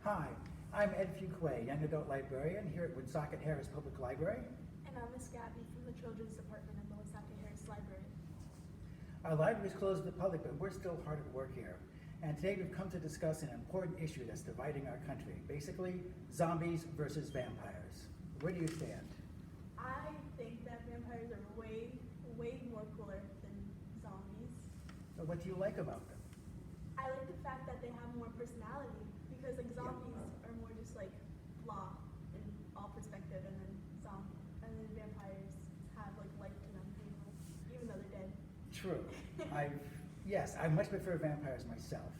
Hi, I'm Ed Fuquay, Young Adult Librarian here at Woonsocket Harris Public Library. And I'm Miss Gabby from the Children's Department at the Woonsocket Harris Library. Our library is closed to the public, but we're still hard at work here. And today we've come to discuss an important issue that's dividing our country. Basically, zombies versus vampires. Where do you stand? I think that vampires are way more cooler than zombies. So what do you like about them? I like the fact that they have more personality because like zombies are more just like blah in all perspective, and then vampires have like life to them, even though they're dead. True. Yes, I much prefer vampires myself.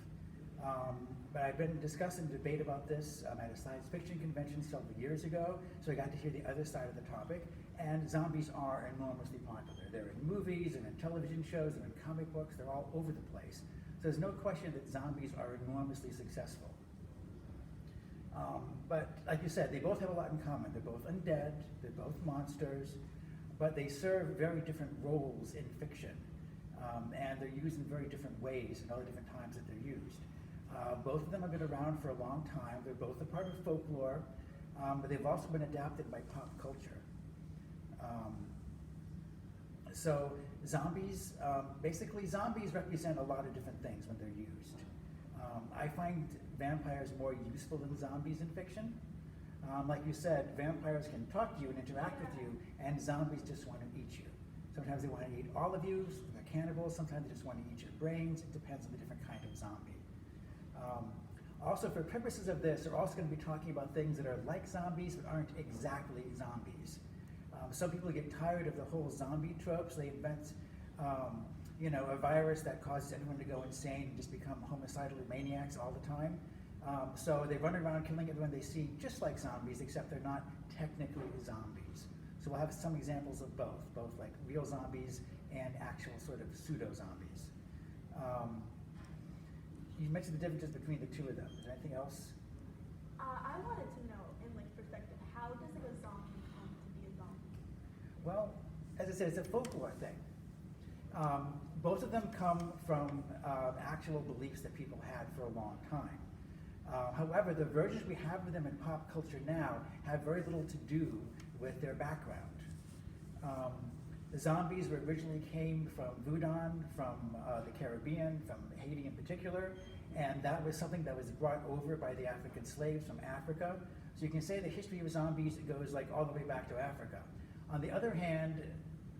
But I've been discussing debate about this at a science fiction convention several years ago, so I got to hear the other side of the topic. And zombies are enormously popular. They're in movies and in television shows and in comic books. They're all over the place. So there's no question that zombies are enormously successful. But like you said, they both have a lot in common. They're both undead, they're both monsters, but they serve very different roles in fiction. And they're used in very different ways and all the different times that they're used. Both of them have been around for a long time. They're both a part of folklore, but they've also been adapted by pop culture. So zombies, basically zombies represent a lot of different things when they're used. I find vampires more useful than zombies in fiction. Like you said, vampires can talk to you and interact with you, and zombies just want to eat you. Sometimes they want to eat all of you, they're cannibals, sometimes they just want to eat your brains. It depends on the different kind of zombie. Also, for purposes of this, we're also going to be talking about things that are like zombies but aren't exactly zombies. Some people get tired of the whole zombie tropes. They invent a virus that causes everyone to go insane and just become homicidal maniacs all the time. So they run around killing everyone they see, just like zombies, except they're not technically zombies. So we'll have some examples of both like real zombies and actual sort of pseudo-zombies. You mentioned the differences between the two of them. Is there anything else? I wanted to know, in like perspective, how does like a zombie come to be a zombie? Well, as I said, it's a folklore thing. Both of them come from actual beliefs that people had for a long time. However, the versions we have of them in pop culture now have very little to do with their background. The zombies originally came from Voodoo, from the Caribbean, from Haiti in particular, and that was something that was brought over by the African slaves from Africa. So you can say the history of zombies goes like all the way back to Africa. On the other hand,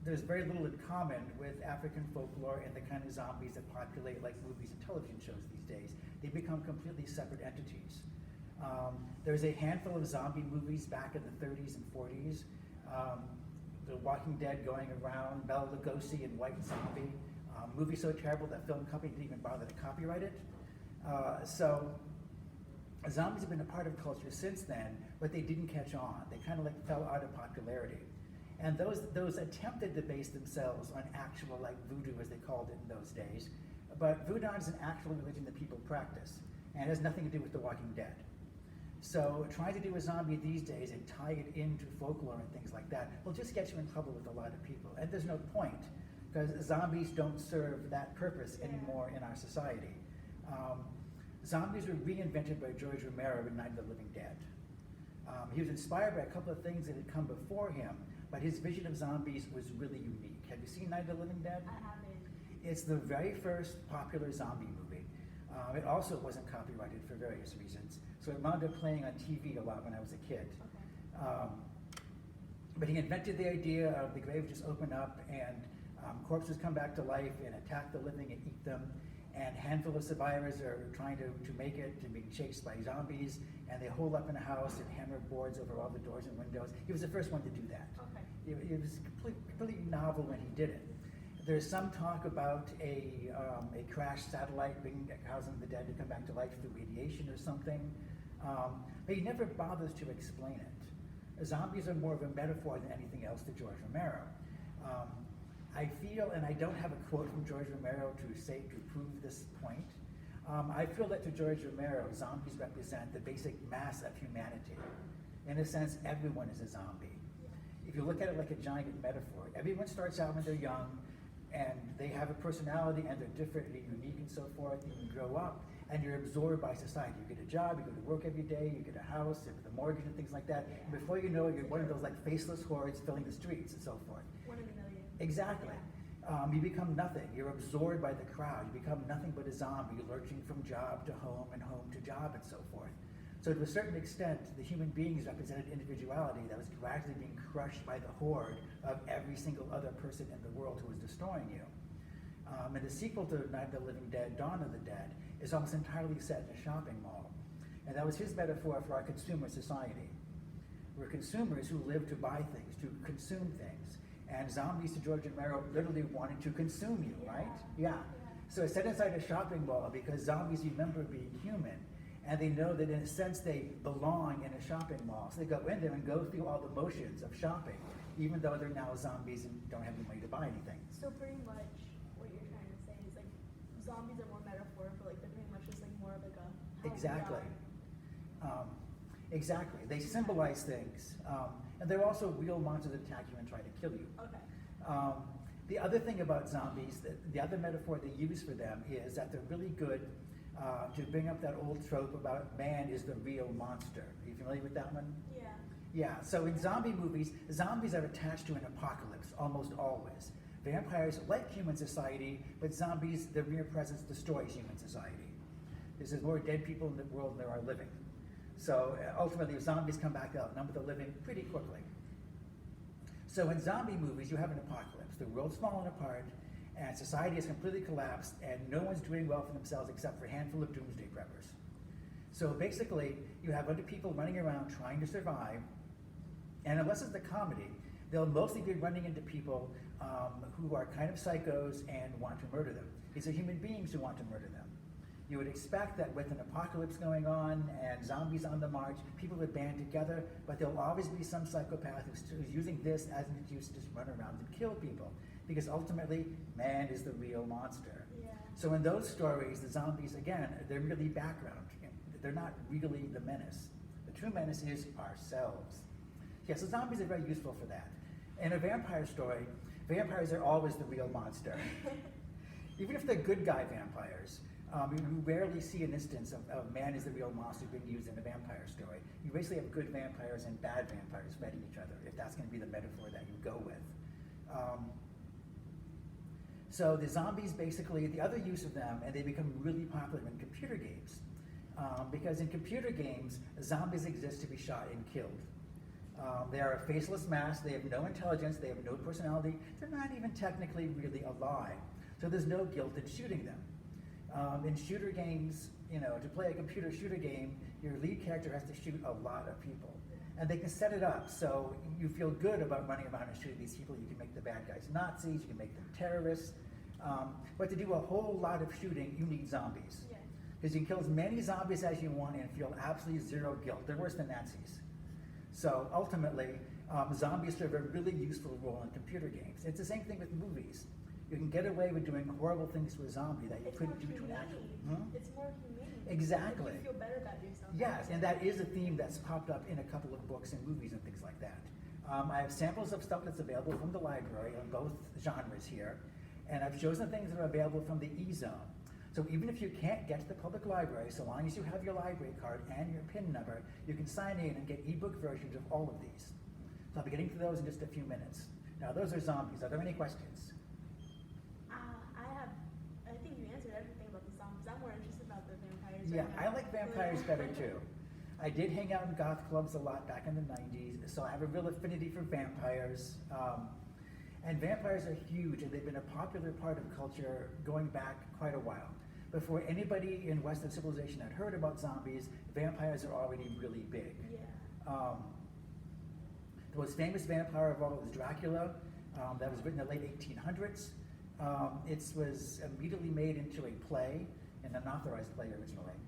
there's very little in common with African folklore and the kind of zombies that populate like movies and television shows these days. They become completely separate entities. There's a handful of zombie movies back in the 30s and 40s. The Walking Dead going around, Bela Lugosi and White Zombie. Movie so terrible that film company didn't even bother to copyright it. So zombies have been a part of culture since then, but they didn't catch on. They kind of like fell out of popularity. And those attempted to base themselves on actual like voodoo, as they called it in those days. But voodoo is an actual religion that people practice, and it has nothing to do with The Walking Dead. So trying to do a zombie these days and tie it into folklore and things like that will just get you in trouble with a lot of people. And there's no point, because zombies don't serve that purpose anymore in our society. Zombies were reinvented by George Romero in Night of the Living Dead. He was inspired by a couple of things that had come before him, but his vision of zombies was really unique. Have you seen Night of the Living Dead? I haven't. It's the very first popular zombie movie. It also wasn't copyrighted for various reasons, so it wound up playing on TV a lot when I was a kid. Okay. But he invented the idea of the grave just open up and corpses come back to life and attack the living and eat them. And a handful of survivors are trying to make it and being chased by zombies, and they hole up in a house and hammer boards over all the doors and windows. He was the first one to do that. Okay. It was completely novel when he did it. There's some talk about a crashed satellite causing the dead to come back to life through radiation or something, but he never bothers to explain it. Zombies are more of a metaphor than anything else to George Romero. I feel, and I don't have a quote from George Romero to prove this point, I feel that to George Romero, zombies represent the basic mass of humanity. In a sense, everyone is a zombie. If you look at it like a giant metaphor, everyone starts out when they're young, and they have a personality, and they're different and unique and so forth. You can grow up, and you're absorbed by society. You get a job, you go to work every day, you get a house, you have a mortgage and things like that. And before you know it, you're one of those like faceless hordes filling the streets and so forth. 1 in a million. Exactly. You become nothing. You're absorbed by the crowd. You become nothing but a zombie, lurching from job to home and home to job and so forth. So to a certain extent, the human beings represented individuality that was gradually being crushed by the horde of every single other person in the world who was destroying you. And the sequel to Night of the Living Dead, Dawn of the Dead, is almost entirely set in a shopping mall. And that was his metaphor for our consumer society. We're consumers who live to buy things, to consume things. And zombies to George Romero literally wanted to consume you, right? Yeah. So it's set inside a shopping mall because zombies remember being human. And they know that in a sense they belong in a shopping mall. So they go in there and go through all the motions of shopping, even though they're now zombies and don't have any money to buy anything. So pretty much what you're trying to say is like zombies are more metaphorical, like they're pretty much just like more of like a how we Exactly. are. Exactly. They symbolize things. And they're also real monsters that attack you and try to kill you. Okay. The other thing about zombies, the other metaphor they use for them is that they're really good to bring up that old trope about man is the real monster. Are you familiar with that one? Yeah. Yeah, so in zombie movies, zombies are attached to an apocalypse, almost always. Vampires like human society, but zombies, their mere presence destroys human society. There's more dead people in the world than there are living. So ultimately, if zombies come back, they'll outnumber the living pretty quickly. So in zombie movies, you have an apocalypse. The world's falling apart, and society has completely collapsed, and no one's doing well for themselves except for a handful of doomsday preppers. So basically, you have other people running around trying to survive, and unless it's a comedy, they'll mostly be running into people who are kind of psychos and want to murder them. These are human beings who want to murder them. You would expect that with an apocalypse going on and zombies on the march, people would band together, but there'll always be some psychopath who's using this as an excuse to just run around and kill people. Because ultimately, man is the real monster. Yeah. So in those stories, the zombies, again, they're really background. They're not really the menace. The true menace is ourselves. Yeah, so zombies are very useful for that. In a vampire story, vampires are always the real monster. Even if they're good guy vampires, you rarely see an instance of man is the real monster being used in a vampire story. You basically have good vampires and bad vampires fighting each other, if that's going to be the metaphor that you go with. So the zombies basically, the other use of them, and they become really popular in computer games. Because in computer games, zombies exist to be shot and killed. They are a faceless mass, they have no intelligence, they have no personality, they're not even technically really alive. So there's no guilt in shooting them. In shooter games, to play a computer shooter game, your lead character has to shoot a lot of people. And they can set it up so you feel good about running around and shooting these people. You can make the bad guys Nazis, you can make them terrorists. But to do a whole lot of shooting, you need zombies. Yeah. Because you can kill as many zombies as you want and feel absolutely zero guilt. They're worse than Nazis. So ultimately, zombies serve a really useful role in computer games. It's the same thing with movies. You can get away with doing horrible things to a zombie that you couldn't do to an actual. It's more humane. Exactly. Like you feel better about yourself. Yes, and that is a theme that's popped up in a couple of books and movies and things like that. I have samples of stuff that's available from the library on both genres here, and I've chosen things that are available from the E-Zone. So even if you can't get to the public library, so long as you have your library card and your PIN number, you can sign in and get ebook versions of all of these. So I'll be getting to those in just a few minutes. Now those are zombies. Are there any questions? I think you answered everything about the zombies. I'm more interested about the vampires. Yeah, right now. I like vampires better too. I did hang out in goth clubs a lot back in the 90s, so I have a real affinity for vampires. And vampires are huge, and they've been a popular part of culture going back quite a while. Before anybody in Western civilization had heard about zombies, vampires are already really big. Yeah. The most famous vampire of all was Dracula. That was written in the late 1800s. It was immediately made into a play, an unauthorized play originally.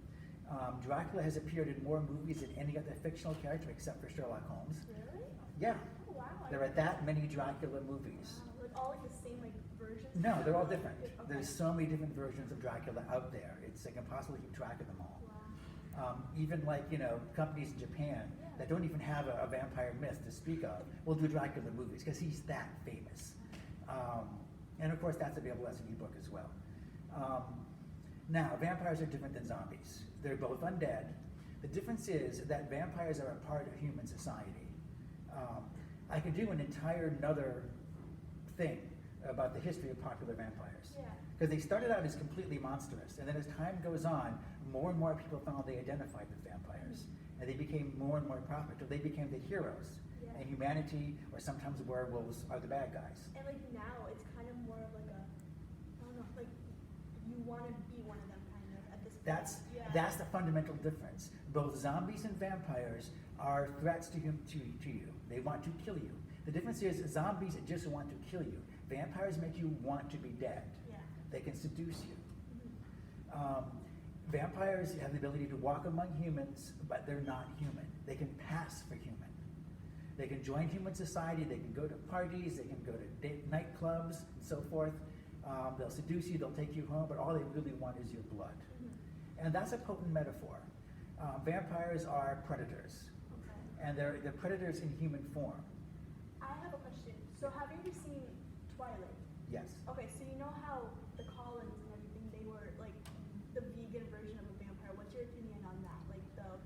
Dracula has appeared in more movies than any other fictional character except for Sherlock Holmes. Really? Yeah. Oh, wow. There are that many Dracula movies. Wow. Like all like the same like versions? No, they're all different. Okay. There's so many different versions of Dracula out there. It's like impossible to keep track of them all. Wow. Even like, companies in Japan that don't even have a vampire myth to speak of will do Dracula movies because he's that famous. And of course that's available as an ebook as well. Now, vampires are different than zombies. They're both undead. The difference is that vampires are a part of human society. I could do an entire another thing about the history of popular vampires. Yeah. Because they started out as completely monstrous, and then as time goes on, more and more people found they identified with vampires, and they became more and more popular. They became the heroes, Yeah. and humanity, or sometimes werewolves, are the bad guys. And like now, it's kind of more of like a, I don't know, like you want to be one of them kind of at this point. That's the fundamental difference. Both zombies and vampires are threats to you. They want to kill you. The difference is zombies just want to kill you. Vampires make you want to be dead. Yeah. They can seduce you. Mm-hmm. Vampires have the ability to walk among humans, but they're not human. They can pass for human. They can join human society. They can go to parties. They can go to nightclubs and so forth. They'll seduce you. They'll take you home, but all they really want is your blood. Mm-hmm. And that's a potent metaphor. Vampires are predators, Okay. and they're predators in human form. I have a question. So have you ever seen Twilight? Yes. Okay, so you know how the Collins and everything, they were like the vegan version of a vampire. What's your opinion on that? Like the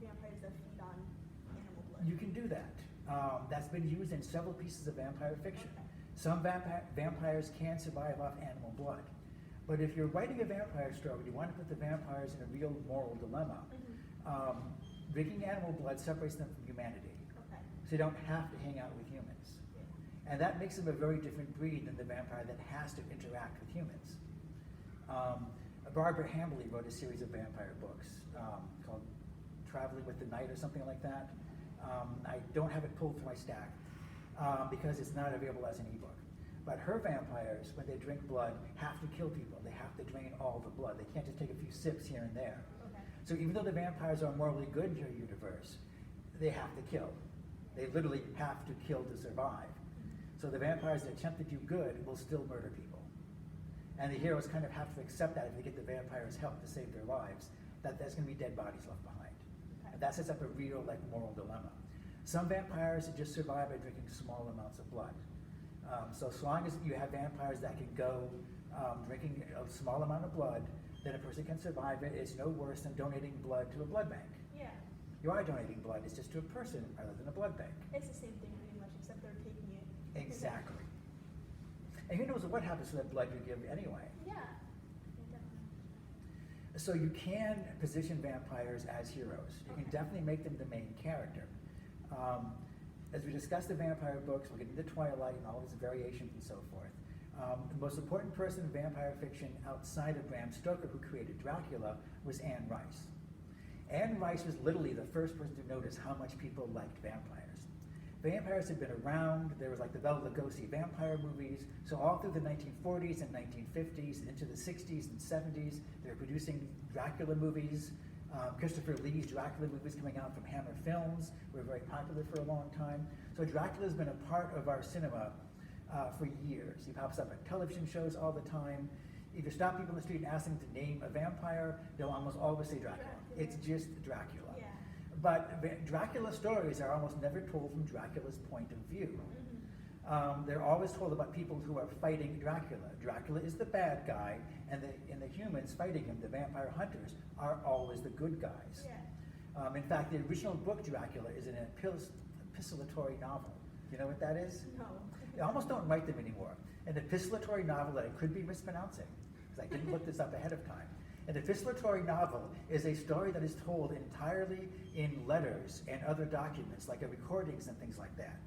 vampires that feed on animal blood? You can do that. That's been used in several pieces of vampire fiction. Okay. Some vampires can survive off animal blood. But if you're writing a vampire story, you want to put the vampires in a real moral dilemma. Drinking animal blood separates them from humanity. Okay. So you don't have to hang out with humans. Yeah. And that makes them a very different breed than the vampire that has to interact with humans. Barbara Hambly wrote a series of vampire books called Traveling with the Night or something like that. I don't have it pulled from my stack because it's not available as an ebook. But her vampires, when they drink blood, have to kill people. They have to drain all the blood. They can't just take a few sips here and there. Okay. So even though the vampires are morally good in your universe, they have to kill. They literally have to kill to survive. So the vampires that attempt to do good will still murder people. And the heroes kind of have to accept that if they get the vampires' help to save their lives, that there's going to be dead bodies left behind. Okay. And that sets up a real moral dilemma. Some vampires just survive by drinking small amounts of blood. So as long as you have vampires that can go drinking a small amount of blood, then a person can survive it. It's no worse than donating blood to a blood bank. Yeah. You are donating blood, it's just to a person rather than a blood bank. It's the same thing pretty much, except they're taking it. Exactly. And who knows what happens to that blood you give anyway. Yeah. Definitely. So you can position vampires as heroes. You can Okay. definitely make them the main character. As we discuss the vampire books, we'll get into Twilight and all its variations and so forth. The most important person in vampire fiction outside of Bram Stoker, who created Dracula, was Anne Rice. Anne Rice was literally the first person to notice how much people liked vampires. Vampires had been around. There was like the Bela Lugosi vampire movies. So all through the 1940s and 1950s, into the 60s and 70s, they were producing Dracula movies. Christopher Lee's Dracula movies coming out from Hammer Films were very popular for a long time. So Dracula's been a part of our cinema for years. He pops up at television shows all the time. If you stop people in the street and ask them to name a vampire, they'll almost always say Dracula. It's just Dracula. Yeah. But Dracula stories are almost never told from Dracula's point of view. They're always told about people who are fighting Dracula. Dracula is the bad guy, and the humans fighting him, the vampire hunters, are always the good guys. Yeah. In fact, the original book Dracula is an epistolatory novel. Do you know what that is? No. They almost don't write them anymore. An epistolatory novel that I could be mispronouncing, because I didn't look this up ahead of time. An epistolatory novel is a story that is told entirely in letters and other documents, like recordings and things like that.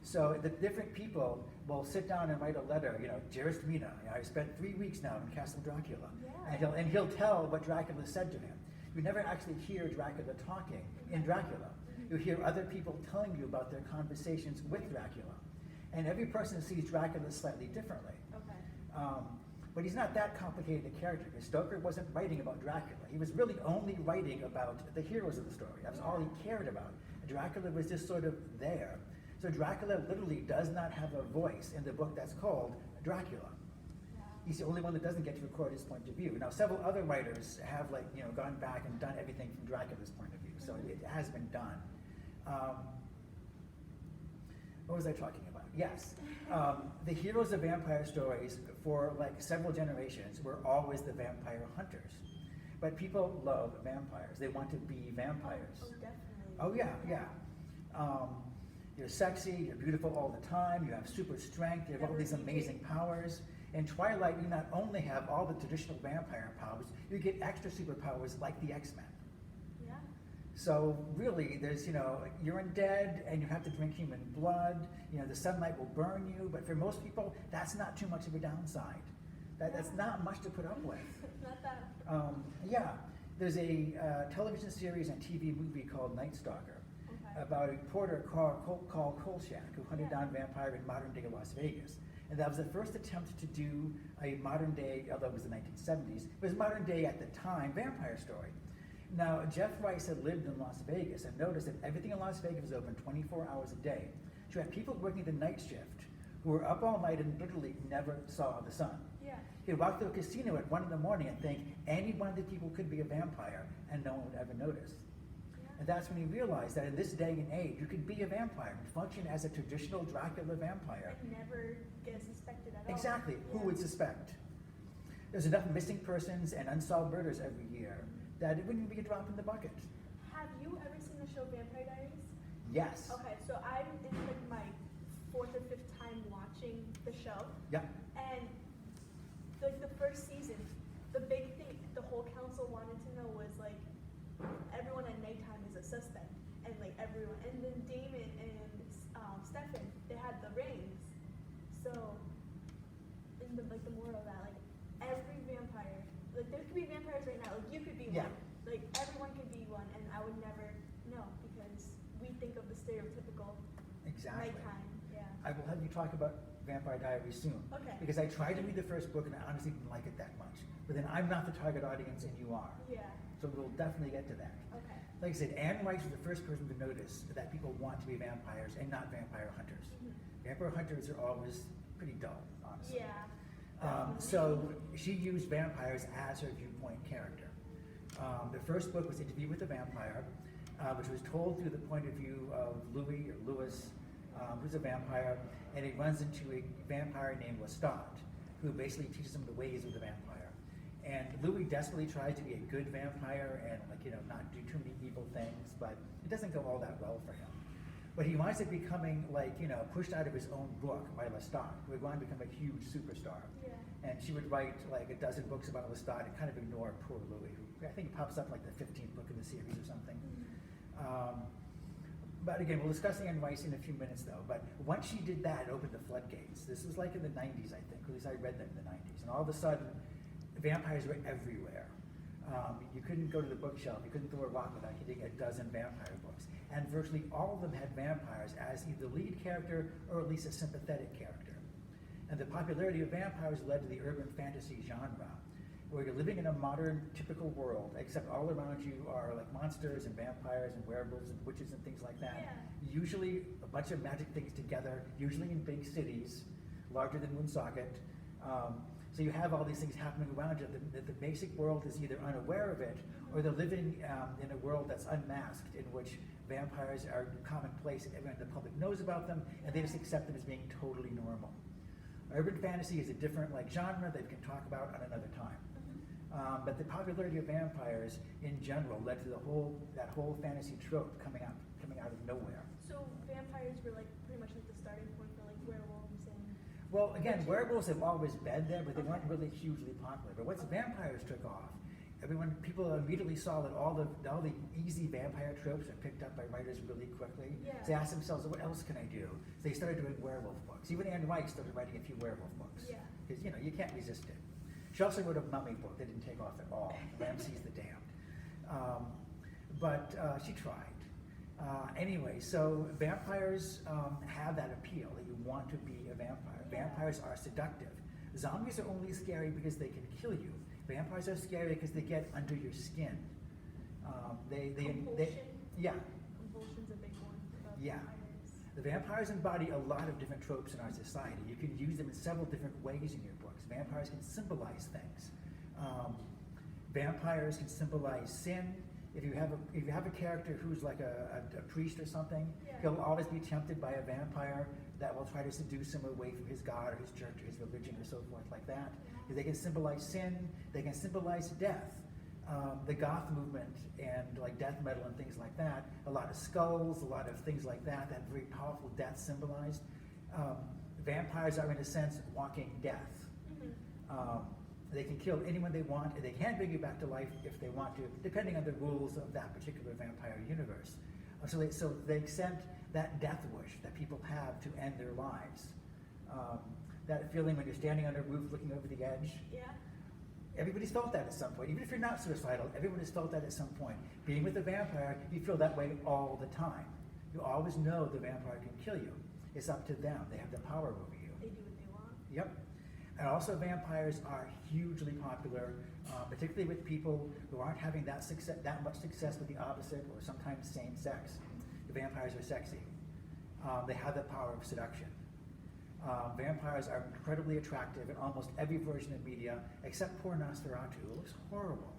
So the different people will sit down and write a letter, dearest Mina, I spent 3 weeks now in Castle Dracula. Yeah. And he'll tell what Dracula said to him. You never actually hear Dracula talking in Dracula. You hear other people telling you about their conversations with Dracula. And every person sees Dracula slightly differently. Okay. But he's not that complicated a character, because Stoker wasn't writing about Dracula. He was really only writing about the heroes of the story. That was all he cared about. Dracula was just sort of there. So Dracula literally does not have a voice in the book that's called Dracula. Yeah. He's the only one that doesn't get to record his point of view. Now, several other writers have gone back and done everything from Dracula's point of view. So it has been done. What was I talking about? Yes. The heroes of vampire stories for like several generations were always the vampire hunters. But people love vampires. They want to be vampires. Oh, definitely. Oh yeah, yeah. You're sexy, you're beautiful all the time, you have super strength, you have all these amazing powers. In Twilight, you not only have all the traditional vampire powers, you get extra superpowers like the X-Men. Yeah. So really, there's, you're undead and you have to drink human blood. The sunlight will burn you, but for most people, that's not too much of a downside. That's not much to put up with. Not that. Yeah, there's a television series and TV movie called Night Stalker about a reporter called Kolchak who hunted down vampire in modern day Las Vegas. And that was the first attempt to do a modern day, although it was the 1970s, it was modern day at the time vampire story. Now, Jeff Rice had lived in Las Vegas and noticed that everything in Las Vegas was open 24 hours a day. So you had people working the night shift who were up all night and literally never saw the sun. Yeah. He'd walk to a casino at 1 in the morning and think any one of the people could be a vampire and no one would ever notice. Yeah. And that's when he realized that in this day and age, you could be a vampire and function as a traditional Dracula vampire. And never get suspected at all. Exactly. Yeah. Who would suspect? There's enough missing persons and unsolved murders every year that it wouldn't be a drop in the bucket. Have you ever seen the show Vampire Diaries? Yes. Okay, so I'm in like my 4th or 5th time watching the show. Yeah. And like the first season, the big thing the whole council wanted to know was like everyone at nighttime is a suspect, and like everyone, and then Damon and Stefan, they had the rings. So, in the moral of that, like every vampire, like there could be vampires right now, like you could be one, like everyone could be one, and I would never know because we think of the stereotypical nighttime. Yeah. I will have you talk about Vampire Diaries soon. Okay. Because I tried to read the first book and I honestly didn't like it that much. But then I'm not the target audience and you are. Yeah. So we'll definitely get to that. Okay. Like I said, Anne Rice was the first person to notice that people want to be vampires and not vampire hunters. Vampire hunters are always pretty dull, honestly. Yeah. So she used vampires as her viewpoint character. The first book was Interview with a Vampire, which was told through the point of view of Louis, who's a vampire, and it runs into a vampire named Lestat, who basically teaches him the ways of the vampire. And Louis desperately tries to be a good vampire and not do too many evil things, but it doesn't go all that well for him. But he winds up becoming pushed out of his own book by Lestat, who would go on to become a huge superstar. Yeah. And she would write like a dozen books about Lestat and kind of ignore poor Louis, who I think pops up like the 15th book in the series or something. But again, we'll discuss Anne Rice in a few minutes though. But once she did that, it opened the floodgates. This was like in the 90s, I think, or at least I read them in the 90s. And all of a sudden, vampires were everywhere. You couldn't go to the bookshelf, you couldn't throw a rock without getting a dozen vampire books. And virtually all of them had vampires as either the lead character or at least a sympathetic character. And the popularity of vampires led to the urban fantasy genre, where you're living in a modern, typical world, except all around you are like monsters and vampires and werewolves and witches and things like that. Yeah. Usually a bunch of magic things together, usually in big cities, larger than Woonsocket. So you have all these things happening around you. The basic world is either unaware of it, or they're living in a world that's unmasked, in which vampires are commonplace and everyone in the public knows about them, and they just accept them as being totally normal. Urban fantasy is a different genre that we can talk about on another time. But the popularity of vampires in general led to that whole fantasy trope coming out of nowhere. So vampires were like pretty much like the starting point for like werewolves and. Well, again, werewolves have always been there, but they weren't really hugely popular. But once vampires took off, people immediately saw that all the easy vampire tropes are picked up by writers really quickly. Yeah. So they asked themselves, what else can I do? So they started doing werewolf books. Even Anne Rice started writing a few werewolf books. Yeah. Because you can't resist it. She also wrote a mummy book that didn't take off at all, Ramses the Damned. But she tried. Anyway, so vampires have that appeal that you want to be a vampire. Yeah. Vampires are seductive. Zombies are only scary because they can kill you. Vampires are scary because they get under your skin. Compulsion. Yeah. Compulsion's a big one about Yeah. vampires. The vampires embody a lot of different tropes in our society. You can use them in several different ways in your books. Vampires can symbolize things. Vampires can symbolize sin. If you have a character who's like a priest or something, Yeah. he'll always be tempted by a vampire that will try to seduce him away from his God or his church or his religion or so forth like that. They can symbolize sin, they can symbolize death. The goth movement and like death metal and things like that, a lot of skulls, a lot of things like that, that very powerful death symbolized. Vampires are in a sense walking death. They can kill anyone they want, and they can bring you back to life if they want to, depending on the rules of that particular vampire universe. So they accept that death wish that people have to end their lives. That feeling when you're standing on a roof looking over the edge. Yeah. Everybody's felt that at some point. Even if you're not suicidal, everyone has felt that at some point. Being with a vampire, you feel that way all the time. You always know the vampire can kill you. It's up to them. They have the power over you. They do what they want. Yep. And also vampires are hugely popular, particularly with people who aren't having that much success with the opposite or sometimes same sex. The vampires are sexy. They have the power of seduction. Vampires are incredibly attractive in almost every version of media, except poor Nosferatu. It looks horrible.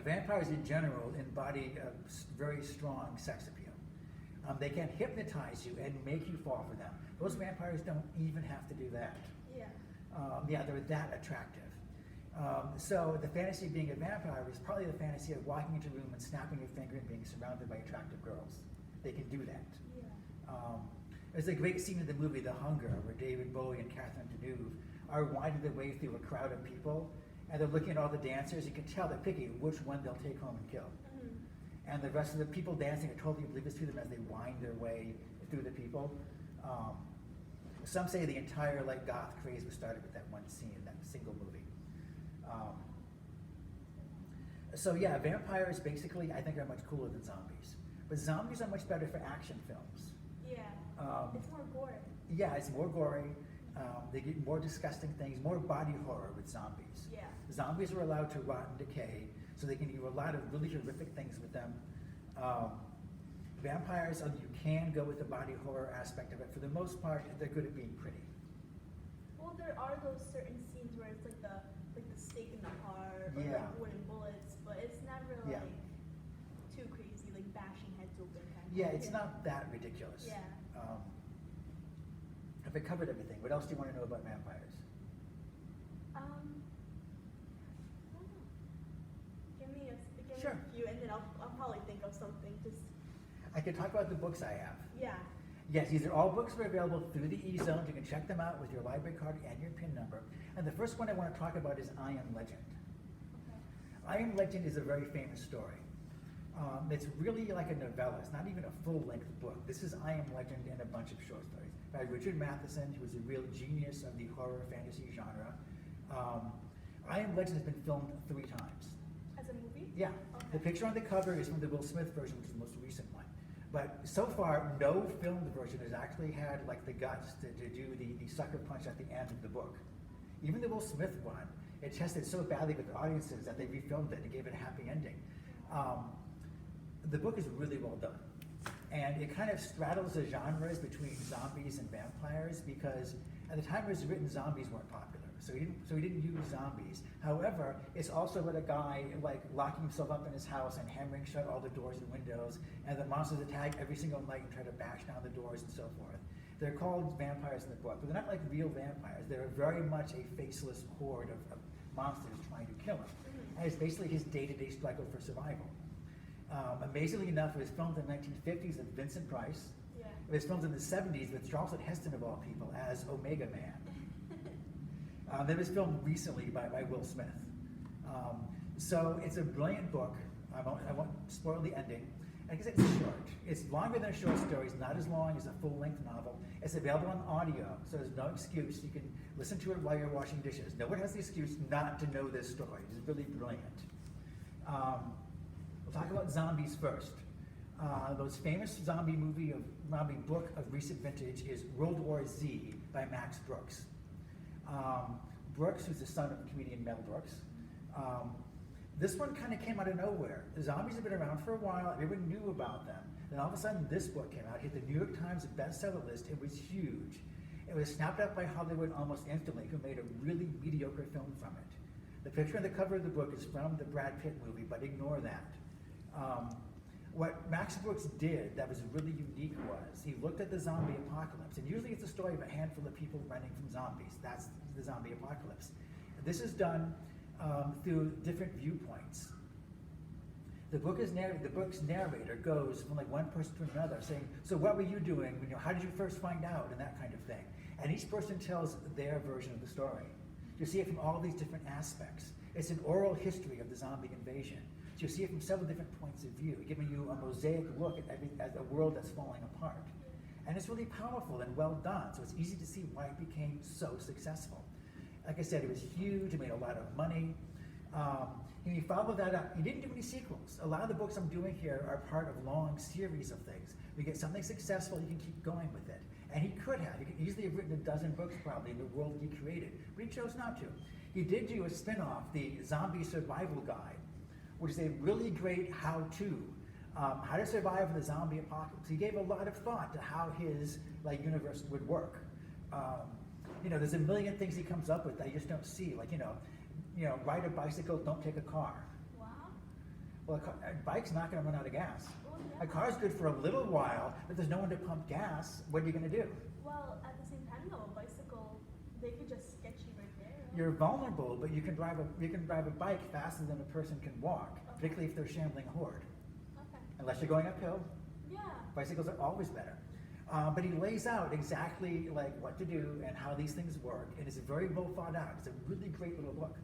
Vampires in general embody a very strong sex appeal. They can hypnotize you and make you fall for them. Those vampires don't even have to do that. Yeah. They're that attractive. So the fantasy of being a vampire is probably the fantasy of walking into a room and snapping your finger and being surrounded by attractive girls. They can do that. Yeah. There's a great scene in the movie The Hunger where David Bowie and Catherine Deneuve are winding their way through a crowd of people, and they're looking at all the dancers. You can tell they're picking which one they'll take home and kill. And the rest of the people dancing are totally oblivious to them as they wind their way through the people. Some say the entire like goth craze was started with that one scene in that single movie. So yeah, vampires basically I think are much cooler than zombies. But zombies are much better for action films. Yeah. It's more gore. Yeah, it's more gory. They get more disgusting things, more body horror with zombies. Yeah. Zombies are allowed to rot and decay, so they can do a lot of really horrific things with them. Vampires, you can go with the body horror aspect of it. For the most part, they're good at being pretty. Well, there are those certain scenes where it's like the stake in the heart or Yeah. like wooden bullets, but it's never Yeah. like too crazy, like bashing heads open kind of. Yeah, it's not that ridiculous. Yeah. Have I covered everything? What else do you want to know about vampires? I don't know. Give me Sure. a few, and then I'll probably think of something. Just I can talk about the books I have. yeah. Yes, these are all books that are available through the E-Zone. You can check them out with your library card and your PIN number. And the first one I want to talk about is I Am Legend. Okay. I Am Legend is a very famous story. It's really like a novella. It's not even a full-length book. This is I Am Legend and a bunch of short stories by Richard Matheson, who was a real genius of the horror fantasy genre. I Am Legend has been filmed 3 times. As a movie? Yeah. Okay. The picture on the cover is from the Will Smith version, which is the most recent one. But so far, no filmed version has actually had like the guts to do the sucker punch at the end of the book. Even the Will Smith one, it tested so badly with the audiences that they refilmed it and gave it a happy ending. The book is really well done. And it kind of straddles the genres between zombies and vampires because at the time it was written, zombies weren't popular. So he didn't use zombies. However, it's also about a guy like locking himself up in his house and hammering shut all the doors and windows, and the monsters attack every single night and try to bash down the doors and so forth. They're called vampires in the book, but they're not like real vampires. They're very much a faceless horde of monsters trying to kill him. And it's basically his day-to-day struggle for survival. Amazingly enough, it was filmed in the 1950s with Vincent Price. Yeah. It was filmed in the 70s with Charlton Heston, of all people, as Omega Man. It was filmed recently by Will Smith. So it's a brilliant book. I won't spoil the ending. I guess it's short. It's longer than a short story. It's not as long as a full-length novel. It's available on audio, so there's no excuse. You can listen to it while you're washing dishes. No one has the excuse not to know this story. It's really brilliant. We'll talk about zombies first. The most famous zombie book of recent vintage is World War Z by Max Brooks. Brooks, who's the son of comedian Mel Brooks. This one kind of came out of nowhere. The zombies have been around for a while. Everyone knew about them. Then all of a sudden, this book came out. It hit the New York Times bestseller list. It was huge. It was snapped up by Hollywood almost instantly, who made a really mediocre film from it. The picture on the cover of the book is from the Brad Pitt movie, but ignore that. What Max Brooks did that was really unique was he looked at the zombie apocalypse, and usually it's a story of a handful of people running from zombies. That's the zombie apocalypse. This is done through different viewpoints. The book's narrator goes from like one person to another, saying, "So what were you doing? You know, how did you first find out?" and that kind of thing. And each person tells their version of the story. You see it from all these different aspects. It's an oral history of the zombie invasion. So you see it from several different points of view, giving you a mosaic look at a world that's falling apart. And it's really powerful and well done, so it's easy to see why it became so successful. Like I said, it was huge, it made a lot of money. And he followed that up. He didn't do any sequels. A lot of the books I'm doing here are part of long series of things. You get something successful, you can keep going with it. And he could have. He could easily have written a dozen books probably in the world he created, but he chose not to. He did do a spin-off, the Zombie Survival Guide, which is a really great how-to, how to survive in the zombie apocalypse. He gave a lot of thought to how his universe would work. There's a million things he comes up with that you just don't see, ride a bicycle, don't take a car. Wow. Well, a bike's not going to run out of gas. Well, yeah. A car's good for a little while, but there's no one to pump gas. What are you going to do? Well, at the same time, though, a bicycle, they could just get you right there. Right? You're vulnerable, but you can drive a bike faster than a person can walk, particularly if they're shambling a horde. Okay. Unless you're going uphill, Yeah. bicycles are always better. But he lays out exactly like what to do and how these things work, and it's very well thought out. It's a really great little book.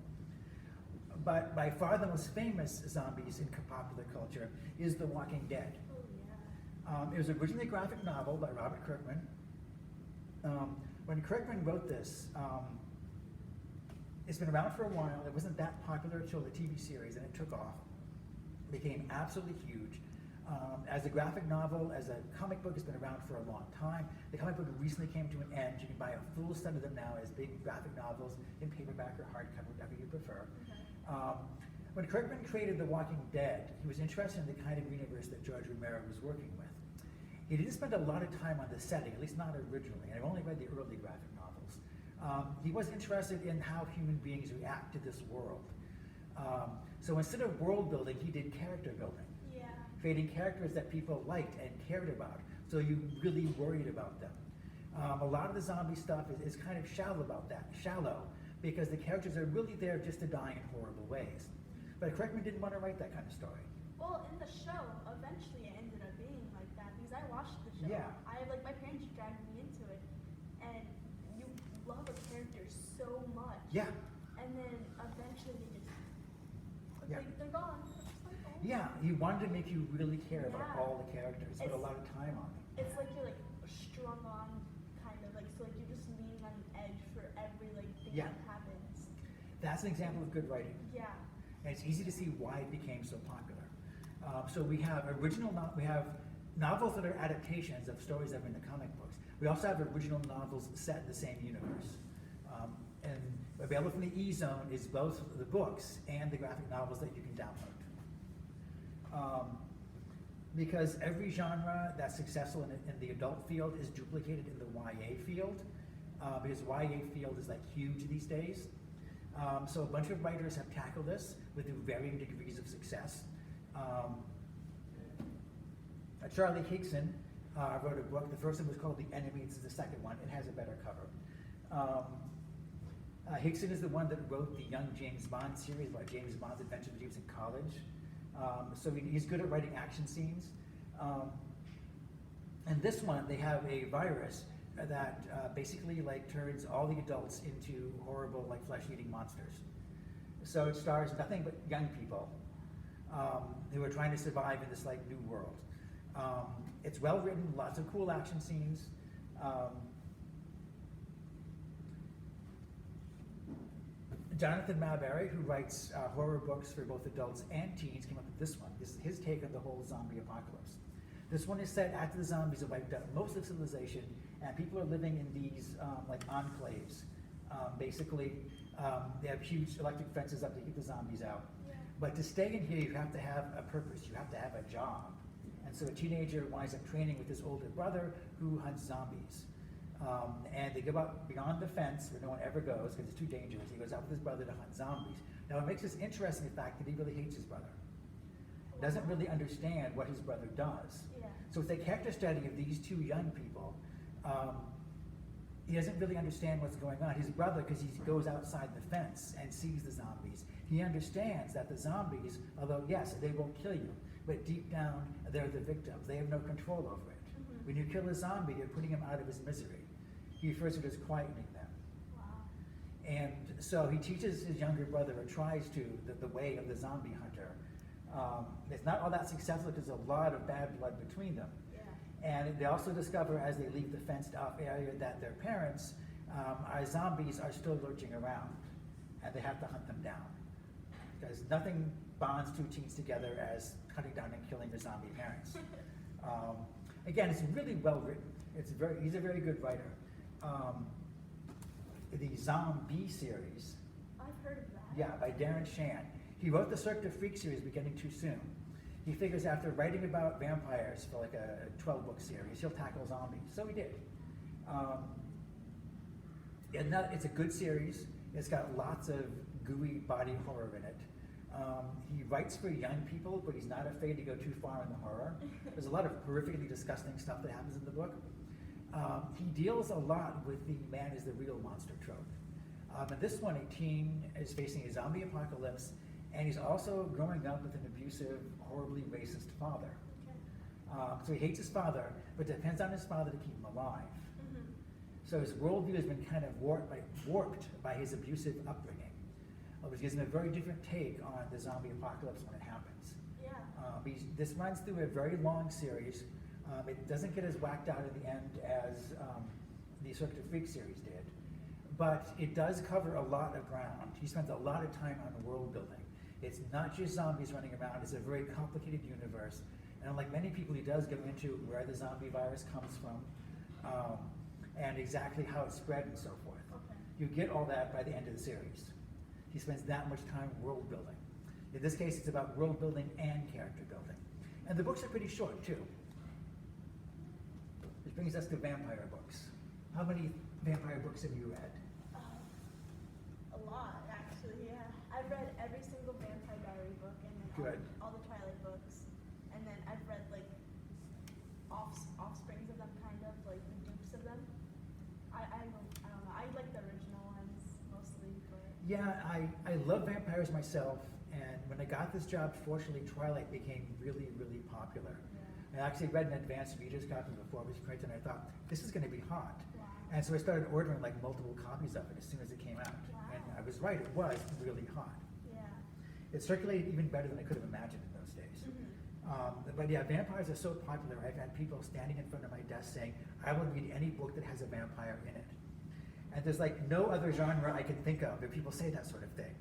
But by far the most famous zombies in popular culture is The Walking Dead. Oh, yeah. It was originally a graphic novel by Robert Kirkman. When Kirkman wrote this, it's been around for a while. It wasn't that popular until the TV series, and it took off. It became absolutely huge. As a graphic novel, as a comic book, it's been around for a long time. The comic book recently came to an end. You can buy a full set of them now as big graphic novels in paperback or hardcover, whatever you prefer. Okay. When Kirkman created The Walking Dead, he was interested in the kind of universe that George Romero was working with. He didn't spend a lot of time on the setting, at least not originally, and I've only read the early graphic novels. He was interested in how human beings react to this world. So instead of world building, he did character building, Yeah. creating characters that people liked and cared about, so you really worried about them. A lot of the zombie stuff is kind of shallow, because the characters are really there just to die in horrible ways. But Kirkman didn't want to write that kind of story. Well, in the show, eventually it ended up being like that because I watched the show. Yeah. My parents dragged me into it, and you love a character so much. Yeah, And then eventually they just, Yeah. they're gone. It's just like, oh. yeah, he wanted to make you really care about Yeah. all the characters, put a It's- lot of time on it. It's like you're strung on, kind of so you're just leaning on the edge for every thing Yeah. that happens. That's an example of good writing. Yeah. And it's easy to see why it became so popular. So we have novels that are adaptations of stories that are in the comic books. We also have original novels set in the same universe. And available from the E-Zone is both the books and the graphic novels that you can download. Because every genre that's successful in the adult field is duplicated in the YA field, because YA field is huge these days. So a bunch of writers have tackled this with varying degrees of success. Charlie Higson wrote a book. The first one was called The Enemy. This is the second one. It has a better cover. Higson is the one that wrote the Young James Bond series about James Bond's adventures when he was in college. So he's good at writing action scenes. And this one, they have a virus that basically turns all the adults into horrible flesh-eating monsters. So it stars nothing but young people who are trying to survive in this new world. It's well written, lots of cool action scenes. Jonathan Marbury, who writes horror books for both adults and teens, came up with this one. This is his take on the whole zombie apocalypse. This one is set after the zombies have wiped out most of civilization, and people are living in these enclaves. Basically, they have huge electric fences up to keep the zombies out. Yeah. But to stay in here, you have to have a purpose. You have to have a job. And so a teenager winds up training with his older brother who hunts zombies. And they go out beyond the fence where no one ever goes because it's too dangerous. He goes out with his brother to hunt zombies. Now, what makes this interesting is the fact that he really hates his brother. doesn't really understand what his brother does. Yeah. So it's a character study of these two young people. He doesn't really understand what's going on. His brother, because he goes outside the fence and sees the zombies, he understands that the zombies, although yes, they will kill you, but deep down, they're the victims. They have no control over it. Mhm. When you kill a zombie, you're putting him out of his misery. He refers to it as quietening them. Wow. And so he teaches his younger brother, or tries to, the way of the zombie hunter. It's not all that successful. There's a lot of bad blood between them. Yeah. And they also discover as they leave the fenced off area that their parents, our zombies, are still lurching around. And they have to hunt them down. Because nothing bonds two teens together as hunting down and killing their zombie parents. Again, it's really well written. He's a very good writer. The Zombie series, I've heard of that. yeah, by Darren Shan. He wrote the Cirque du Freak series, Beginning Too Soon. He figures after writing about vampires for like a 12-book series, he'll tackle zombies. So he did. It's a good series. It's got lots of gooey body horror in it. He writes for young people, but he's not afraid to go too far in the horror. There's a lot of horrifically disgusting stuff that happens in the book. He deals a lot with the man is the real monster trope. In this one, a teen is facing a zombie apocalypse, and he's also growing up with an abusive, horribly racist father. Okay. So he hates his father, but depends on his father to keep him alive. Mhm. So his worldview has been kind of warped by his abusive upbringing, which gives him a very different take on the zombie apocalypse when it happens. Yeah. This runs through a very long series. It doesn't get as whacked out in the end as the Cirque du Freak series did, but it does cover a lot of ground. He spends a lot of time on world building. It's not just zombies running around, it's a very complicated universe. And unlike many people, he does go into where the zombie virus comes from, and exactly how it spread and so forth. Okay. You get all that by the end of the series. He spends that much time world building. In this case, it's about world building and character building. And the books are pretty short, too. Which brings us to vampire books. How many vampire books have you read? A lot, actually, yeah. I've read every single Vampire Diary book, and then Good. all the Twilight books. And then I've read, like, offsprings of them, kind of, like, the dupes of them. I don't know. I like the original ones, mostly, but... Yeah, I love vampires myself, and when I got this job, fortunately, Twilight became really, really popular. Yeah. I actually read an advanced reader's copy before it was printed, and I thought, this is going to be hot. Wow. And so I started ordering like multiple copies of it as soon as it came out. Wow. And I was right, it was really hot. Yeah. It circulated even better than I could have imagined in those days. Mhm. But yeah, vampires are so popular. I've had people standing in front of my desk saying, I will read any book that has a vampire in it. And there's like no other genre I can think of that people say that sort of thing.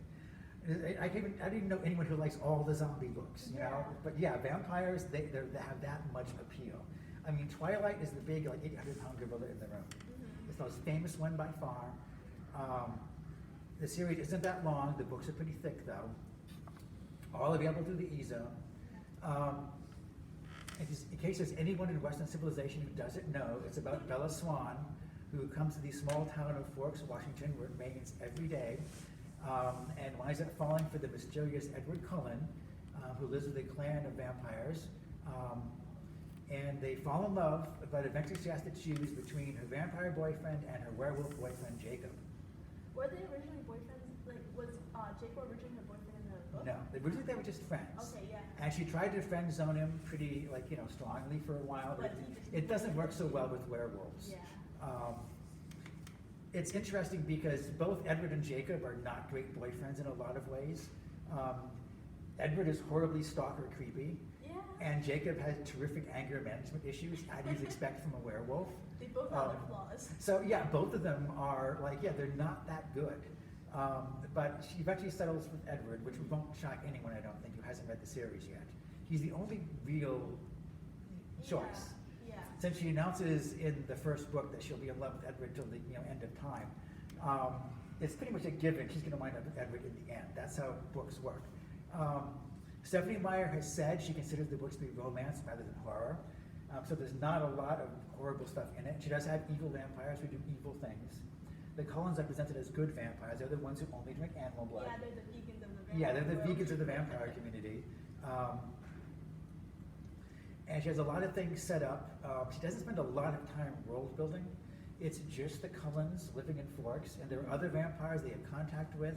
I didn't even know anyone who likes all the zombie books, you know? Yeah. But yeah, vampires, they have that much appeal. I mean, Twilight is the big, like 800-pound gorilla in the room. Mhm. It's the most famous one by far. The series isn't that long. The books are pretty thick, though. All available through the e-zone. In case there's anyone in Western civilization who doesn't know, it's about Bella Swan, who comes to the small town of Forks, Washington, where it rains every day, and winds up falling for the mysterious Edward Cullen, who lives with a clan of vampires. And they fall in love, but eventually she has to choose between her vampire boyfriend and her werewolf boyfriend, Jacob. Were they originally boyfriends? Like, was Jacob originally her boyfriend in the book? No, originally they were just friends. Okay, yeah. And she tried to friend zone him pretty, like, strongly for a while, but it doesn't work so well with werewolves. Yeah. It's interesting because both Edward and Jacob are not great boyfriends in a lot of ways. Edward is horribly stalker creepy, Yeah. and Jacob has terrific anger management issues, as you'd expect from a werewolf. They both have their flaws. So yeah, both of them are like, yeah, they're not that good. But she eventually settles with Edward, which won't shock anyone, I don't think, who hasn't read the series yet. He's the only real choice. Yeah. Since she announces in the first book that she'll be in love with Edward till the end of time, it's pretty much a given she's going to wind up with Edward in the end. That's how books work. Stephanie Meyer has said she considers the books to be romance rather than horror. So there's not a lot of horrible stuff in it. She does have evil vampires who do evil things. The Cullens are presented as good vampires. They're the ones who only drink animal blood. Yeah, they're the vegans of the vampire Yeah, they're the world. vegans of the vampire community. And she has a lot of things set up. She doesn't spend a lot of time world building. It's just the Cullens living in Forks, and there are other vampires they have contact with,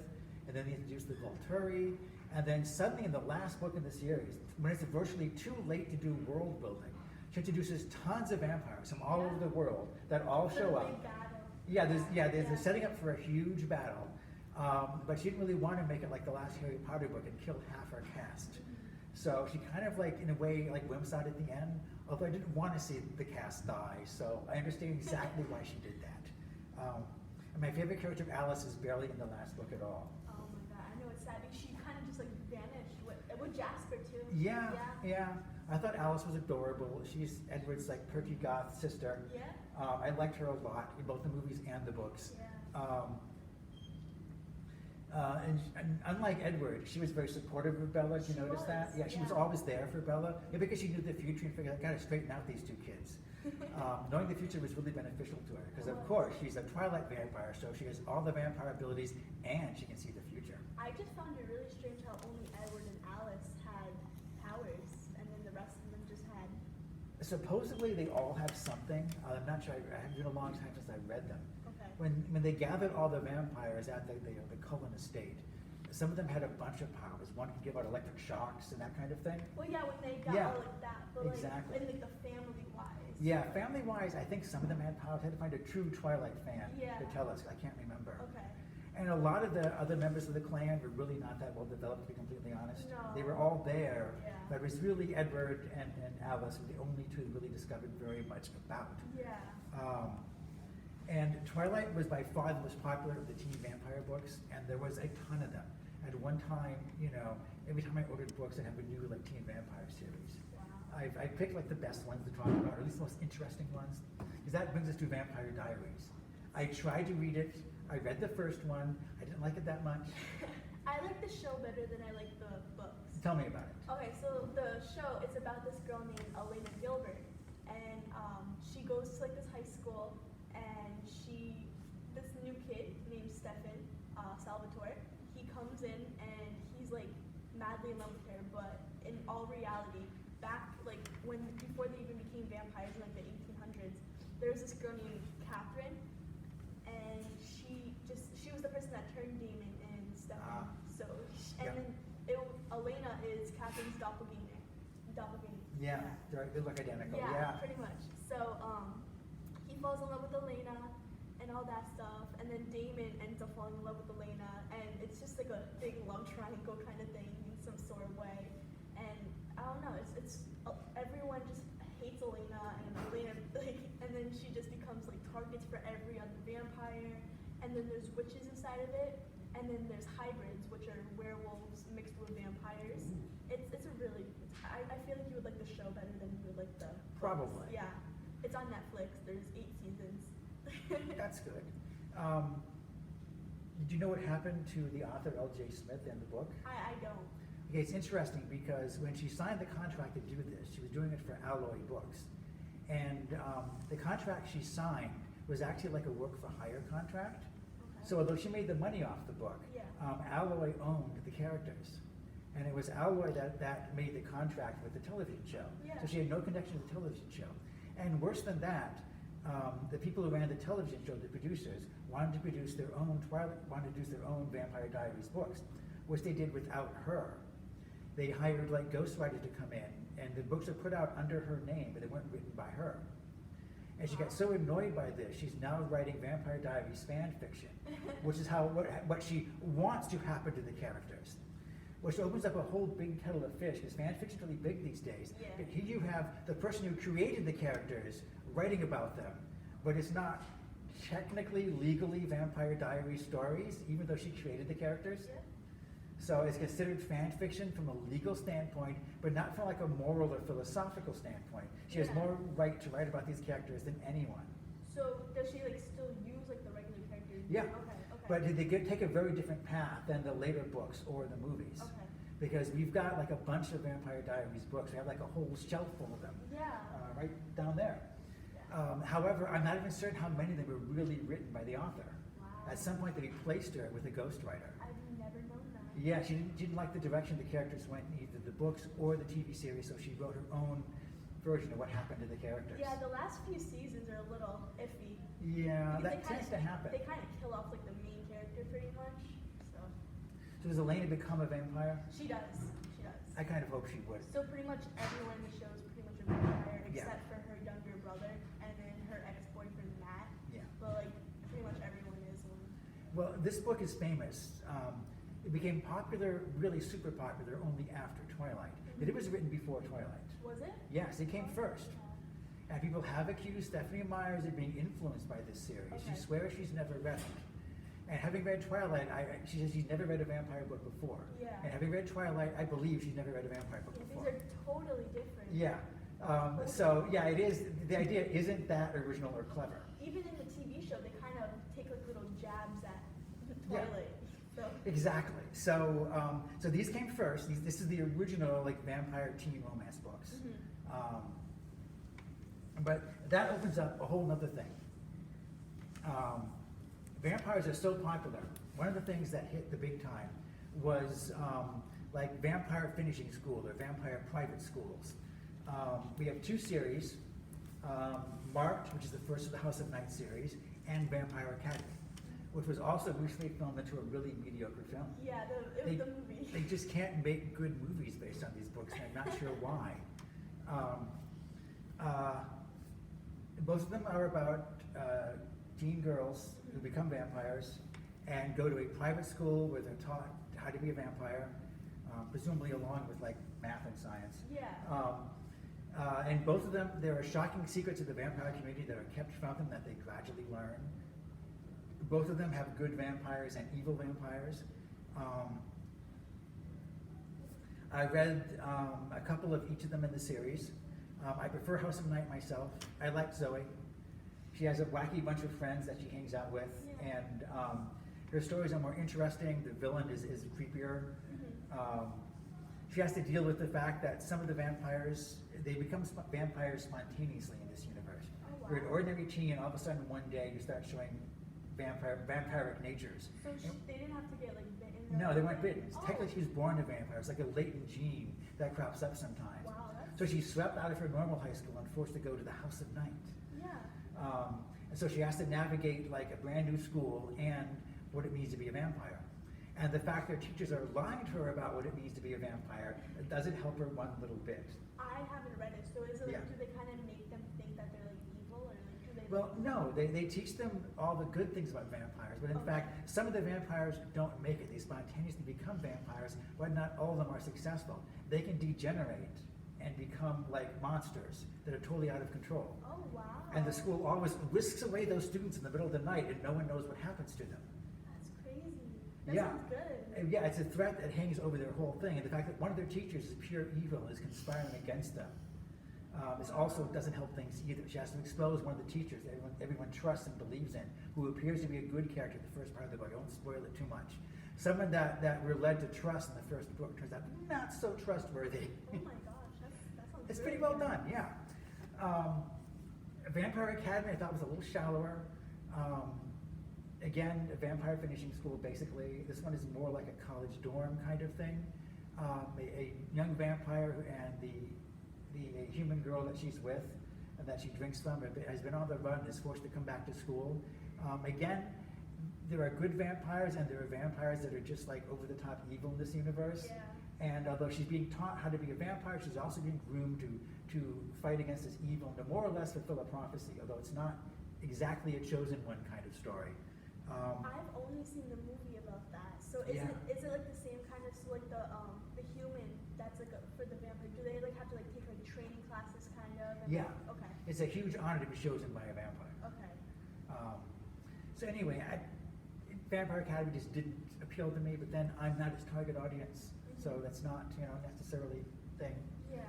and then they introduce the Volturi, and then suddenly in the last book in the series, when it's virtually too late to do world building, she introduces tons of vampires from all over the world that all show up. They're setting up for a huge battle, but she didn't really want to make it like the last Harry Potter book and kill half her cast. So she kind of like, in a way, like wimps out at the end, although I didn't want to see the cast die, so I understand exactly why she did that. And my favorite character, Alice, is barely in the last book at all. Oh my god, I know, it's sad. She kind of just like vanished with Jasper too. Yeah. I thought Alice was adorable. She's Edward's like perky goth sister. Yeah. I liked her a lot in both the movies and the books. Yeah. And unlike Edward, she was very supportive of Bella. Did you notice that? Yeah, she was always there for Bella. Yeah, because she knew the future and figured, I gotta straighten out these two kids. Knowing the future was really beneficial to her because, of course, she's a Twilight vampire, so she has all the vampire abilities and she can see the future. I just found it really strange how only Edward and Alice had powers, and then the rest of them just had. Supposedly, they all have something. I'm not sure. It's been a long time since I read them. Okay. When they gathered all the vampires at the Cullen estate, some of them had a bunch of powers. One could give out electric shocks and that kind of thing. Well, yeah, when they got all like that, but exactly. like, in like the family-wise. Yeah, family-wise, I think some of them had powers. I had to find a true Twilight fan to tell us. I can't remember. Okay. And a lot of the other members of the clan were really not that well developed, to be completely honest. No. They were all there, Yeah. but it was really Edward and Alice were the only two really discovered very much about. Yeah. And Twilight was by far the most popular of the teen vampire books, and there was a ton of them. At one time, every time I ordered books, I'd have a new like teen vampire series. Wow. I picked like the best ones to talk about, or at least the most interesting ones, because that brings us to Vampire Diaries. I tried to read it. I read the first one. I didn't like it that much. I like the show better than I like the books. Tell me about it. Okay, so the show, it's about this girl named Elena Gilbert, and she goes to like this high school, and this new kid named Stefan Salvatore, he comes in and he's like madly in love with her, but in all reality, back like before they even became vampires in like the 1800s, there was this girl named Catherine, and she was the person that turned Damon and Stefan. Then Elena is Catherine's doppelganger. Yeah, they look identical. Yeah, pretty much. So he falls in love with Elena and all that stuff, and then Damon ends up falling in love with Elena, and it's just like a big love triangle kind of thing in some sort of way. And I don't know, it's everyone just hates Elena, and Elena and then she just becomes like targets for every other vampire. And then there's witches inside of it, and then there's hybrids, which are werewolves mixed with vampires. It's a really, I feel like you would like the show better than you would like the books. Probably. Yeah, it's on Netflix. There's 8 seasons. That's good. Did you know what happened to the author L.J. Smith in the book? I don't. Okay, it's interesting because when she signed the contract to do this, she was doing it for Alloy Books. And the contract she signed was actually like a work-for-hire contract. Okay. So although she made the money off the book, Alloy owned the characters. And it was Alloy that made the contract with the television show. Yeah. So she had no connection to the television show. And worse than that, the people who ran the television show, the producers, wanted to produce their own Vampire Diaries books, which they did without her. They hired like ghostwriters to come in, and the books are put out under her name, but they weren't written by her. And she got so annoyed by this, she's now writing Vampire Diaries fan fiction, which is what she wants to happen to the characters. Which opens up a whole big kettle of fish, because fan fiction's really big these days. Yeah. But here you have the person who created the characters writing about them, but it's not technically, legally Vampire Diaries stories, even though she created the characters. Yeah. So it's considered fan fiction from a legal standpoint, but not from like a moral or philosophical standpoint. She has more right to write about these characters than anyone. So does she like still use like the regular characters? Yeah. Okay. But they take a very different path than the later books or the movies. Okay. Because we've got like a bunch of Vampire Diaries books. We have like a whole shelf full of them. Yeah. Right down there. However, I'm not even certain how many of them were really written by the author. Wow. At some point, they replaced her with a ghostwriter. I've never known that. Yeah, she didn't like the direction the characters went in either the books or the TV series, so she wrote her own version of what happened to the characters. Yeah, the last few seasons are a little iffy. Yeah, Because that tends to happen. They kind of kill off like the main character pretty much. So So does Elena become a vampire? she does. She does. I kind of hope she would. So pretty much everyone in the show is pretty much a vampire Yeah. except for her younger brother and then her ex-boyfriend Matt. Yeah. But like pretty much everyone is one. Well, this book is famous. It became popular, really super popular, only after Twilight. But it was written before Twilight. Was it? Yes, it came first. And people have accused Stephanie Myers of being influenced by this series. Okay. She swears she's never read it. And having read Twilight, she says she's never read a vampire book before. Yeah. And having read Twilight, I believe she's never read a vampire book Yeah, these before. are totally different. Yeah. So yeah, it is. The idea isn't that original or clever. Even in the TV show, they kind of take like little jabs at Yeah. Twilight. So Exactly. So so these came first. This is the original like vampire teen romance books. But that opens up a whole nother thing. Vampires are so popular. One of the things that hit the big time was like vampire finishing school or vampire private schools. We have two series, Marked, which is the first of the House of Night series, and Vampire Academy, which was also recently filmed into a really mediocre film. yeah, it was the movie. They just can't make good movies based on these books, and I'm not sure why. Both of them are about teen girls who become vampires and go to a private school where they're taught how to be a vampire, presumably along with like math and science. Yeah. And both of them, there are shocking secrets of the vampire community that are kept from them that they gradually learn. Both of them have good vampires and evil vampires. I read a couple of each of them in the series. I prefer House of Night myself. I like Zoe. She has a wacky bunch of friends that she hangs out with, Yeah. and her stories are more interesting. The villain is creepier. She has to deal with the fact that some of the vampires, they become vampires spontaneously in this universe. Oh, wow. You're an ordinary teen, and all of a sudden one day you start showing vampiric natures. So they didn't have to get like bitten? No, they weren't bitten. Oh. Technically, she was born a vampire. It's like a latent gene that crops up sometimes. Wow, that's... So she's swept out of her normal high school and forced to go to the House of Night. Yeah. And so she has to navigate like a brand new school and what it means to be a vampire. And the fact that teachers are lying to her about what it means to be a vampire, it doesn't help her one little bit. I haven't read it, so is it like, Yeah. do they kind of make them think that they're like evil, or like do they? Well, no, they teach them all the good things about vampires, but in Okay. fact, some of the vampires don't make it. They spontaneously become vampires, but not all of them are successful. They can degenerate and become like monsters that are totally out of control. Oh wow. And the school always whisks away those students in the middle of the night, and no one knows what happens to them. That's crazy. That Yeah. sounds good. And yeah, it's a threat that hangs over their whole thing, and the fact that one of their teachers is pure evil and is conspiring against them. This also doesn't help things either. She has to expose one of the teachers that everyone trusts and believes in, who appears to be a good character in the first part of the book. I won't spoil it too much. Someone that we're led to trust in the first book turns out not so trustworthy. Oh my gosh, that sounds. It's really pretty well good. done, yeah. Vampire Academy I thought was a little shallower. Again, a vampire finishing school basically. This one is more like a college dorm kind of thing. A young vampire and the human girl that she's with and that she drinks from has been on the run and is forced to come back to school. Again, there are good vampires and there are vampires that are just like over the top evil in this universe. Yeah. And although she's being taught how to be a vampire, she's also being groomed to fight against this evil and to more or less fulfill a prophecy, although it's not exactly a chosen one kind of story. I've only seen the movie about that. So is Yeah. it like the same kind of, so like the human that's like for the vampire? Do they like have to like take like training classes kind of? And Yeah. Okay. It's a huge honor to be chosen by a vampire. Okay. So anyway, Vampire Academy just didn't appeal to me, but then I'm not its target audience, so that's not necessarily a thing. Yeah.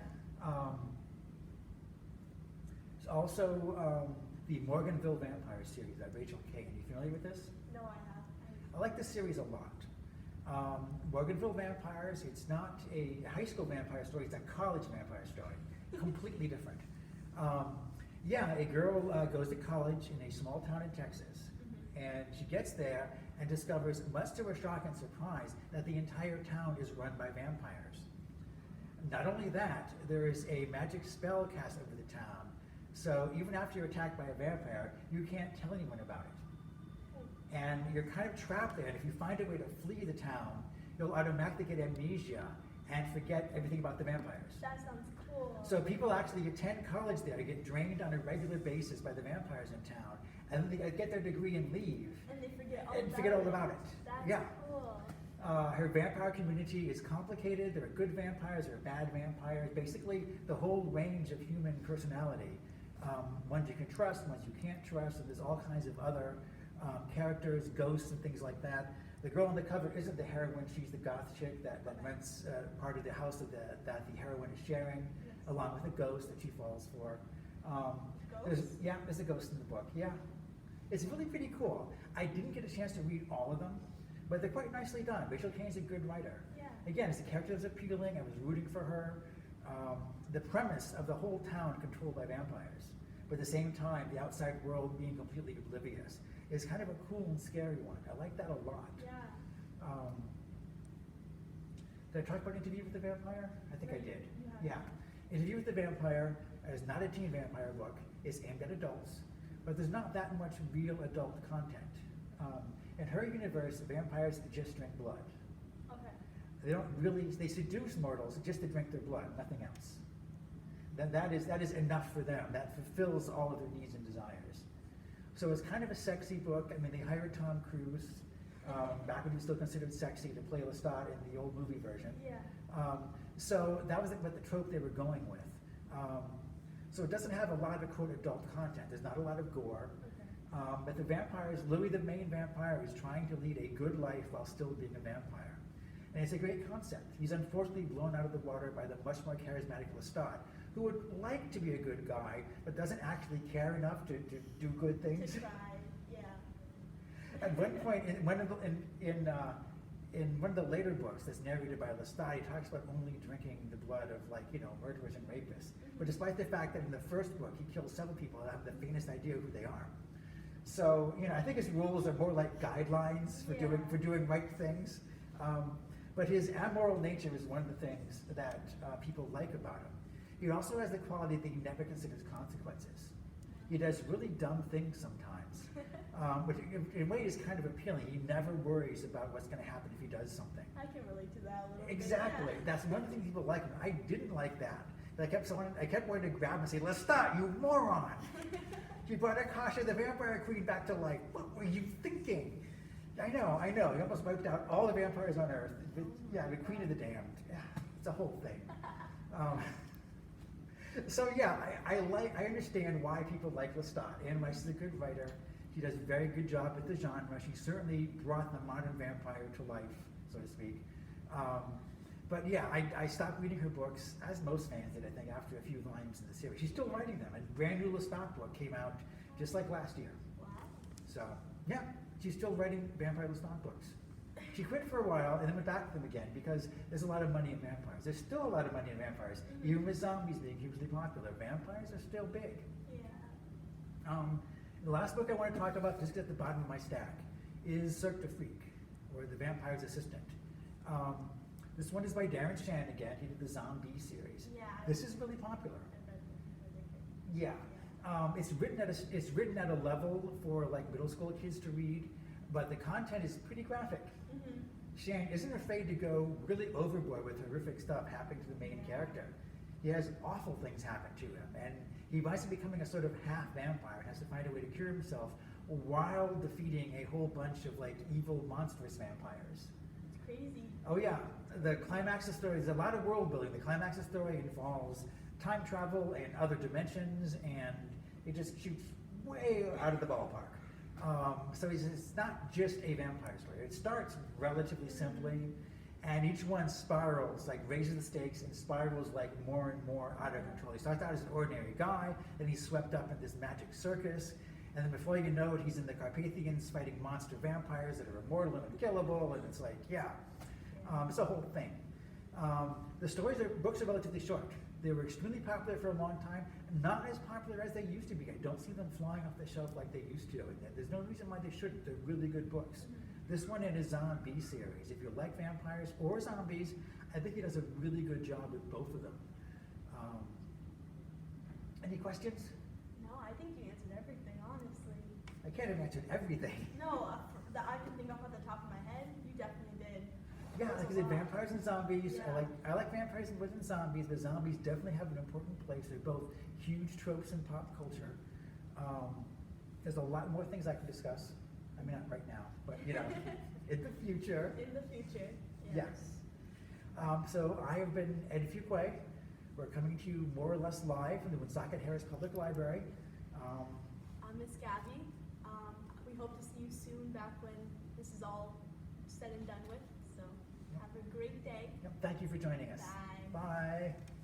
There's also the Morganville Vampire series by Rachel Kane. Are you familiar with this? No, I have. I like this series a lot. Morganville Vampires, it's not a high school vampire story, it's a college vampire story. Completely different. Yeah, a girl goes to college in a small town in Texas, and she gets there and discovers, much to her shock and surprise, that the entire town is run by vampires. Not only that, there is a magic spell cast over the town. So even after you're attacked by a vampire, you can't tell anyone about it. And you're kind of trapped there, and if you find a way to flee the town, you'll automatically get amnesia and forget everything about the vampires. That sounds cool. So people actually attend college there to get drained on a regular basis by the vampires in town, and then they get their degree and leave. And they forget all about it. That's Yeah. cool. Her vampire community is complicated. There are good vampires, there are bad vampires, basically the whole range of human personality. Ones you can trust, ones you can't trust, and there's all kinds of other characters, ghosts and things like that. The girl on the cover isn't the heroine, she's the goth chick that rents part of the house that the heroine is sharing, Yes. along with a ghost that she falls for. Ghosts? There's a ghost in the book, yeah. It's really pretty cool. I didn't get a chance to read all of them, but they're quite nicely done. Rachel Kane's a good writer. Yeah. Again, as the character was appealing, I was rooting for her. The premise of the whole town controlled by vampires, but at the same time, the outside world being completely oblivious, is kind of a cool and scary one. I like that a lot. Yeah. Did I talk about Interview with the Vampire? I think I did. Yeah. Yeah. Interview with the Vampire is not a teen vampire book. It's aimed at adults, but there's not that much real adult content. In her universe, vampires just drink blood. Okay. They seduce mortals just to drink their blood, nothing else. That is enough for them. That fulfills all of their needs and desires. So it's kind of a sexy book. I mean, they hired Tom Cruise, back when he was still considered sexy, to play Lestat in the old movie version. Yeah. So that was what the trope they were going with. So it doesn't have a lot of quote adult content. There's not a lot of gore. Okay. But the vampires, Louis, the main vampire, is trying to lead a good life while still being a vampire. And it's a great concept. He's unfortunately blown out of the water by the much more charismatic Lestat, who would like to be a good guy, but doesn't actually care enough to do good things. To try, yeah. At one point, in one of the later books that's narrated by Lestat, he talks about only drinking the blood of murderers and rapists. But despite the fact that in the first book he kills several people that have the faintest idea who they are. So I think his rules are more like guidelines for doing right things. But his amoral nature is one of the things that people like about him. He also has the quality that he never considers consequences. He does really dumb things sometimes, which in a way is kind of appealing. He never worries about what's going to happen if he does something. I can relate to that a little bit. Exactly. Yeah. That's one of the things people like him. I didn't like that. I kept wanting to grab him and say, "Lestat, you moron! You brought Akasha, the vampire queen, back to life. What were you thinking?" I know. He almost wiped out all the vampires on Earth. The queen of the damned. Yeah, it's a whole thing. So yeah, I understand why people like Lestat. Anne Rice is a good writer. She does a very good job with the genre. She certainly brought the modern vampire to life, so to speak. But yeah, I stopped reading her books, as most fans did, I think, after a few volumes in the series. She's still writing them. A brand new Lestat book came out just like last year. Wow. So yeah, she's still writing vampire Lestat books. She quit for a while and then went back to them again because there's a lot of money in vampires. There's still a lot of money in vampires. Mm-hmm. Even with zombies being hugely popular, vampires are still big. Yeah. The last book I want to talk about, just at the bottom of my stack, is Cirque du Freak, or The Vampire's Assistant. This one is by Darren Shan again. He did the Zombie series. Yeah. This is really popular. I read it. Yeah. It's written at a level for like middle school kids to read, but the content is pretty graphic. Mm-hmm. Shan isn't afraid to go really overboard with horrific stuff happening to the main character. He has awful things happen to him, and he winds up becoming a sort of half vampire and has to find a way to cure himself while defeating a whole bunch of like evil, monstrous vampires. It's crazy. Oh yeah, the climax of the story, there's a lot of world building. The climax of the story involves time travel and other dimensions, and it just shoots way out of the ballpark. So it's not just a vampire story. It starts relatively simply, and each one spirals, like raises the stakes and spirals like more and more out of control. He starts out as an ordinary guy, then he's swept up in this magic circus, and then before you know it, he's in the Carpathians fighting monster vampires that are immortal and unkillable, and it's like, yeah, it's a whole thing. The books are relatively short. They were extremely popular for a long time, not as popular as they used to be. I don't see them flying off the shelf like they used to. And there's no reason why they shouldn't. They're really good books. This one in his zombie series. If you like vampires or zombies, I think he does a really good job with both of them. Any questions? No, I think you answered everything, honestly. I can't have answered everything. No, that I can think of at the top of my head, you definitely did. Yeah, like I said, vampires and zombies. Yeah. I like vampires more than zombies, but zombies definitely have an important place. They're both huge tropes in pop culture. There's a lot more things I can discuss. I mean, not right now, but in the future. In the future, Yes. So I have been Ed Fuquay. We're coming to you more or less live from the Woonsocket Harris Public Library. I'm Miss Gabby. We hope to see you soon back when this is all said and done with. So have a great day. Thank you for joining us. Bye. Bye.